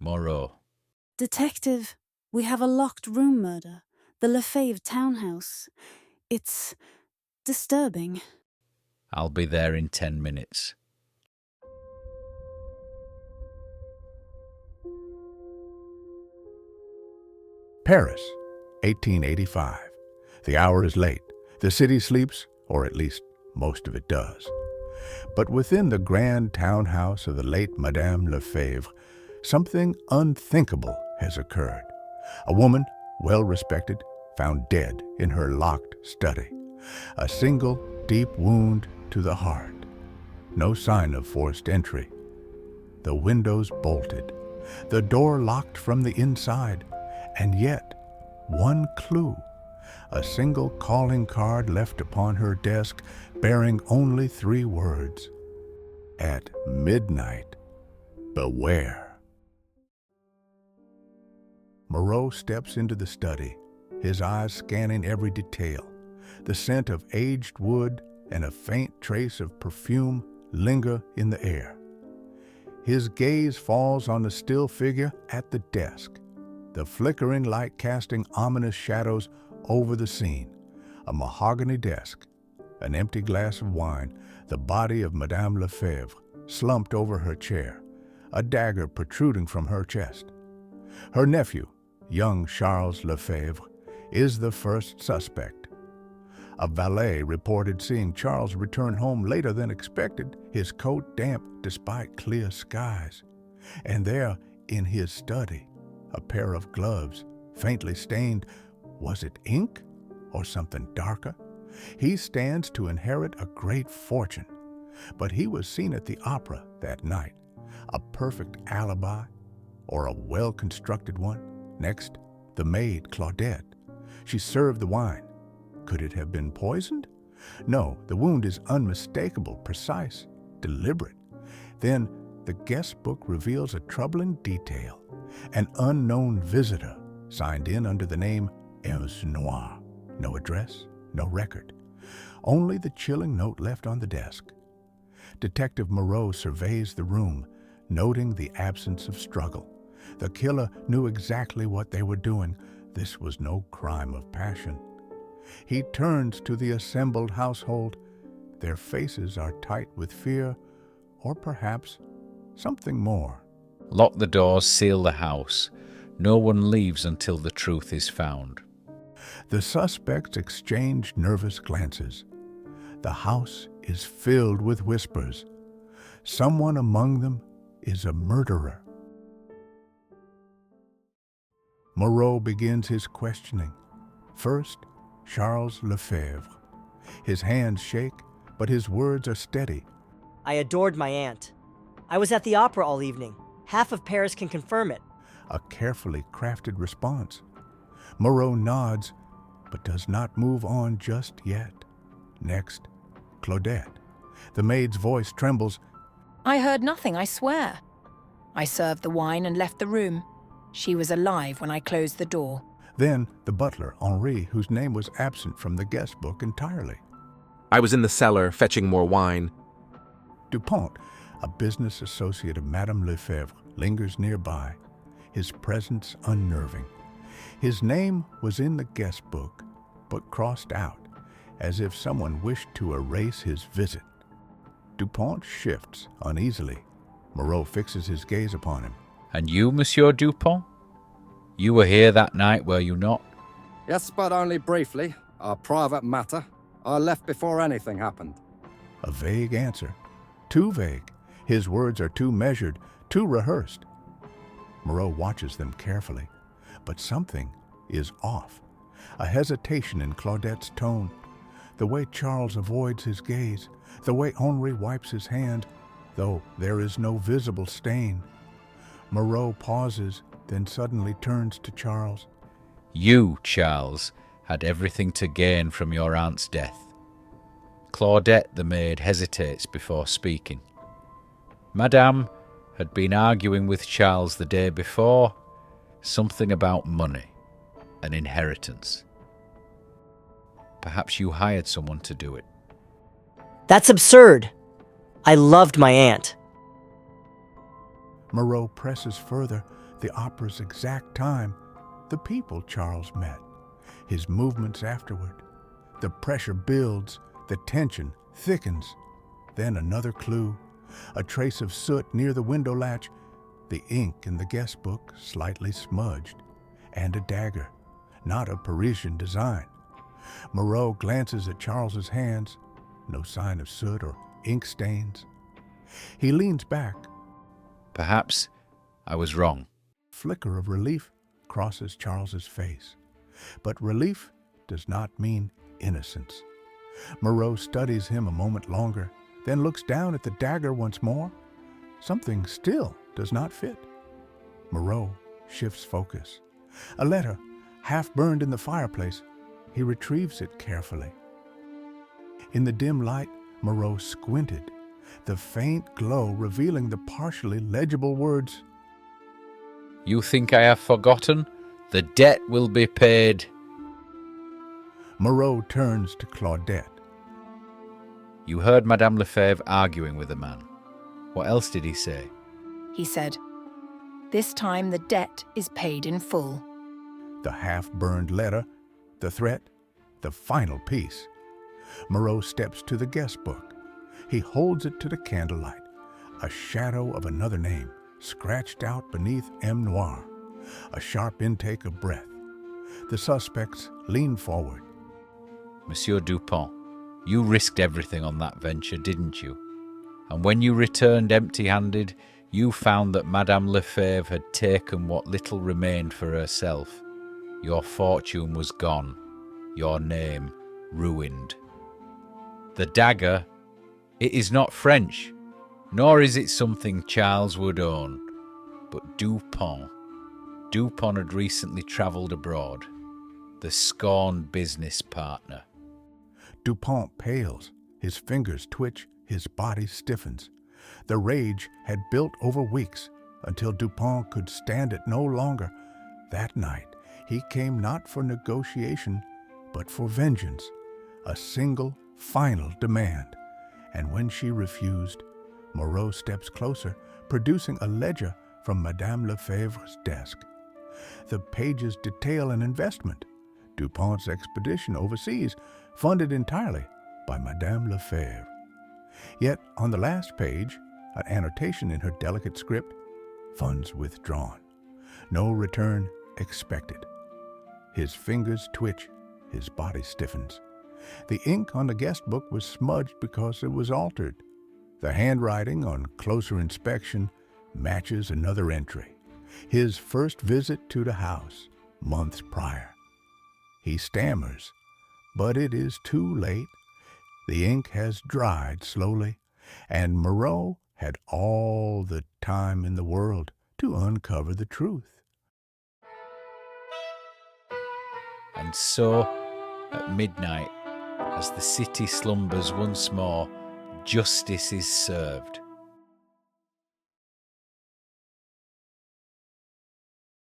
Moreau. Detective, we have a locked room murder. The Lefèvre townhouse. It's disturbing. I'll be there in 10 minutes. Paris, 1885. The hour is late. The city sleeps, or at least most of it does. But within the grand townhouse of the late Madame Lefèvre, something unthinkable has occurred. A woman, well respected, found dead in her locked study. A single deep wound to the heart. No sign of forced entry. The windows bolted. The door locked from the inside. And yet, one clue. A single calling card left upon her desk bearing only 3 words. At midnight, beware. Moreau steps into the study, his eyes scanning every detail. The scent of aged wood and a faint trace of perfume linger in the air. His gaze falls on the still figure at the desk, the flickering light casting ominous shadows over the scene. A mahogany desk, an empty glass of wine, the body of Madame Lefèvre slumped over her chair, a dagger protruding from her chest. Her nephew, young Charles Lefèvre, is the first suspect. A valet reported seeing Charles return home later than expected, his coat damp despite clear skies. And there, in his study, a pair of gloves, faintly stained. Was it ink or something darker? He stands to inherit a great fortune. But he was seen at the opera that night. A perfect alibi, or a well-constructed one? Next, the maid, Claudette. She served the wine. Could it have been poisoned? No, the wound is unmistakable, precise, deliberate. Then, the guest book reveals a troubling detail. An unknown visitor, signed in under the name M. Noir. No address, no record. Only the chilling note left on the desk. Detective Moreau surveys the room, noting the absence of struggle. The killer knew exactly what they were doing. This was no crime of passion. He turns to the assembled household. Their faces are tight with fear, or perhaps something more. Lock the doors, seal the house. No one leaves until the truth is found. The suspects exchange nervous glances. The house is filled with whispers. Someone among them is a murderer. Moreau begins his questioning. First, Charles Lefèvre. His hands shake, but his words are steady. I adored my aunt. I was at the opera all evening. Half of Paris can confirm it. A carefully crafted response. Moreau nods, but does not move on just yet. Next, Claudette. The maid's voice trembles. I heard nothing, I swear. I served the wine and left the room. She was alive when I closed the door. Then the butler, Henri, whose name was absent from the guest book entirely. I was in the cellar fetching more wine. Dupont, a business associate of Madame Lefèvre, lingers nearby, his presence unnerving. His name was in the guest book, but crossed out, as if someone wished to erase his visit. Dupont shifts uneasily. Moreau fixes his gaze upon him. And you, Monsieur Dupont? You were here that night, were you not? Yes, but only briefly. A private matter. I left before anything happened. A vague answer. Too vague. His words are too measured, too rehearsed. Moreau watches them carefully, but something is off. A hesitation in Claudette's tone. The way Charles avoids his gaze, the way Henri wipes his hand, though there is no visible stain. Moreau pauses, then suddenly turns to Charles. You, Charles, had everything to gain from your aunt's death. Claudette, the maid, hesitates before speaking. Madame had been arguing with Charles the day before, something about money, an inheritance. Perhaps you hired someone to do it. That's absurd. I loved my aunt. Moreau presses further, the opera's exact time, the people Charles met, his movements afterward. The pressure builds, the tension thickens. Then another clue, a trace of soot near the window latch, the ink in the guest book slightly smudged, and a dagger, not of Parisian design. Moreau glances at Charles's hands, no sign of soot or ink stains. He leans back. Perhaps I was wrong. Flicker of relief crosses Charles's face. But relief does not mean innocence. Moreau studies him a moment longer, then looks down at the dagger once more. Something still does not fit. Moreau shifts focus. A letter, half burned in the fireplace. He retrieves it carefully. In the dim light, Moreau squinted, the faint glow revealing the partially legible words. You think I have forgotten? The debt will be paid. Moreau turns to Claudette. You heard Madame Lefèvre arguing with the man. What else did he say? He said, "This time the debt is paid in full." The half-burned letter, the threat, the final piece. Moreau steps to the guest book. He holds it to the candlelight, a shadow of another name, scratched out beneath M. Noir, a sharp intake of breath. The suspects lean forward. Monsieur Dupont, you risked everything on that venture, didn't you? And when you returned empty-handed, you found that Madame Lefèvre had taken what little remained for herself. Your fortune was gone, your name ruined. The dagger, it is not French, nor is it something Charles would own, but Dupont. Dupont had recently travelled abroad, the scorned business partner. Dupont pales, his fingers twitch, his body stiffens. The rage had built over weeks until Dupont could stand it no longer. That night, he came not for negotiation, but for vengeance, a single, final demand. And when she refused, Moreau steps closer, producing a ledger from Madame Lefèvre's desk. The pages detail an investment, Dupont's expedition overseas, funded entirely by Madame Lefèvre. Yet on the last page, an annotation in her delicate script, funds withdrawn. No return expected. His fingers twitch, his body stiffens. The ink on the guest book was smudged because it was altered. The handwriting, on closer inspection, matches another entry. His first visit to the house, months prior. He stammers, but it is too late. The ink has dried slowly, and Moreau had all the time in the world to uncover the truth. And so, at midnight, as the city slumbers once more, justice is served.